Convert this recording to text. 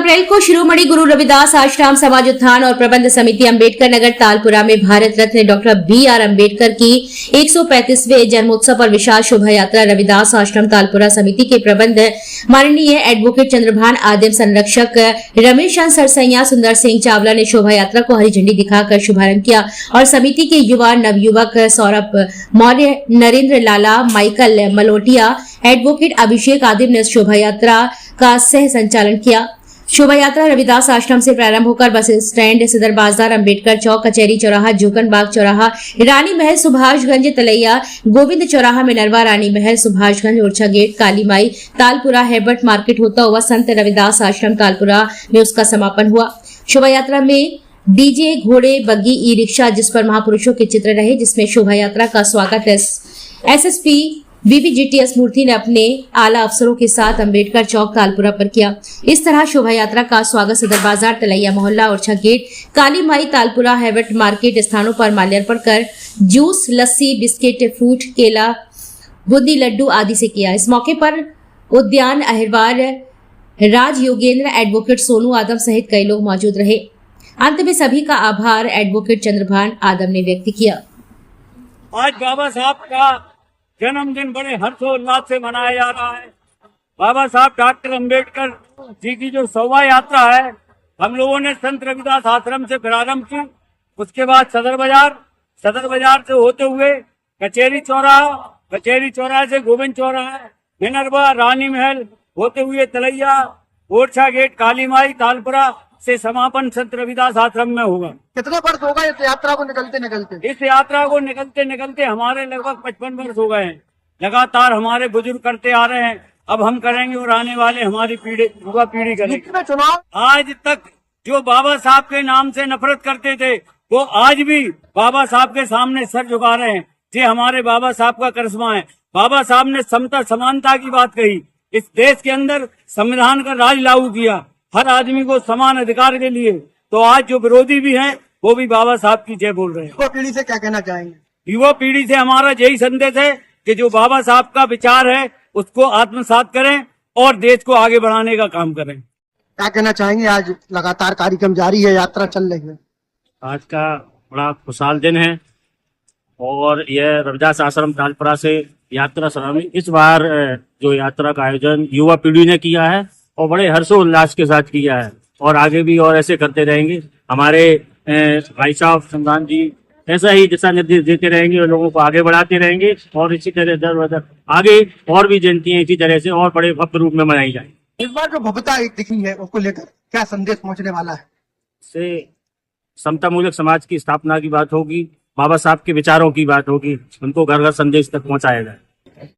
अप्रैल को शिरोमणि गुरु रविदास आश्रम समाज उत्थान और प्रबंध समिति अम्बेडकर नगर तालपुरा में भारत रत्न डॉक्टर बी.आर. अम्बेडकर की 135वें जन्मोत्सव पर विशाल शोभा यात्रा रविदास आश्रम तालपुरा समिति के प्रबंध माननीय एडवोकेट चंद्रभान आदिम संरक्षक रमेश सरसैया सुंदर सिंह चावला ने शोभा यात्रा को हरी झंडी दिखाकर शुभारंभ किया और समिति के युवा नवयुवक सौरभ मौर्य, नरेंद्र लाला, माइकल मलोटिया, एडवोकेट अभिषेक आदिम ने शोभा यात्रा का सह संचालन किया। शोभा यात्रा रविदास आश्रम से प्रारंभ होकर बस स्टैंड, सदर बाजार, अम्बेडकर चौक, कचहरी चौराहा, जोकन बाग चौराहा, रानी महल, सुभाषगंज, तलैया, गोविंद चौराहा, मिनरवा, रानी महल, सुभाषगंज, ओरछा गेट, काली माई, तालपुरा, हेबर्ट मार्केट होता हुआ संत रविदास आश्रम तालपुरा में उसका समापन हुआ। शोभा यात्रा में डीजे, घोड़े, बग्गी, ई रिक्शा जिस पर महापुरुषों के चित्र रहे, जिसमें शोभा यात्रा का स्वागत एसएसपी वीवीजीटीएस मूर्ति ने अपने आला अफसरों के साथ अम्बेडकर चौक तालपुरा पर किया। इस तरह शोभा यात्रा का स्वागत सदर बाजार, तलैया मोहल्ला, ओरछा गेट, काली माई, तालपुरा, हेबर्ट मार्केट स्थानों पर माल्यार्पण कर जूस, लस्सी, बिस्किट, फ्रूट, केला, बूंदी, लड्डू आदि से किया। इस मौके पर उद्यान अहिरवार, राज योगेंद्र, एडवोकेट सोनू आदम सहित कई लोग मौजूद रहे। अंत में सभी का आभार एडवोकेट चंद्रभान आदम ने व्यक्त किया। आज बाबा साहब का जन्मदिन बड़े हर्षोल्लास से मनाया जा रहा है। बाबा साहब डॉक्टर अम्बेडकर जी की जो शोभा यात्रा है, हम लोगों ने संत रविदास आश्रम से प्रारंभ की, उसके बाद सदर बाजार से होते हुए कचहरी चौराहा से गोविंद चौराहा, मिनरवा, रानी महल होते हुए तलैया, ओरछा गेट, काली माई, तालपुरा से समापन संत रविदास आश्रम में होगा। कितने वर्ष हो गए इस यात्रा को निकलते? इस यात्रा को निकलते हमारे लगभग 55 वर्ष हो गए हैं। लगातार हमारे बुजुर्ग करते आ रहे हैं, अब हम करेंगे और आने वाले हमारी युवा पीढ़ी करेगी। चुनाव आज तक जो बाबा साहब के नाम से नफरत करते थे, वो आज भी बाबा साहब के सामने सर झुका रहे हैं। ये हमारे बाबा साहब का करिश्मा है। बाबा साहब ने समता समानता की बात कही, इस देश के अंदर संविधान का राज लागू किया, हर आदमी को समान अधिकार के लिए। तो आज जो विरोधी भी हैं, वो भी बाबा साहब की जय बोल रहे हैं। युवा पीढ़ी से क्या कहना चाहेंगे? युवा पीढ़ी से हमारा यही संदेश है कि जो बाबा साहब का विचार है उसको आत्मसात करें और देश को आगे बढ़ाने का काम करें। क्या कहना चाहेंगे? आज लगातार कार्यक्रम जारी है, यात्रा चल रही है। आज का बड़ा खुशहाल दिन है और यह रविदास आश्रम तालपुरा से यात्रा सलामी। इस बार जो यात्रा का आयोजन युवा पीढ़ी ने किया है और बड़े हर्षोल्लास के साथ किया है और आगे भी और ऐसे करते रहेंगे। हमारे भाई साहब संतान जी ऐसा ही दिशा निर्देश देते रहेंगे और लोगों को आगे बढ़ाते रहेंगे और इसी तरह दर आगे और भी जयंतियां इसी तरह से और बड़े भव्य रूप में मनाई जाए। इस बार जो भव्यता दिखी है उसको लेकर क्या संदेश पहुंचने वाला है? से समतामूलक समाज की स्थापना की बात होगी, बाबा साहब के विचारों की बात होगी, उनको घर घर संदेश तक पहुंचाया जाए।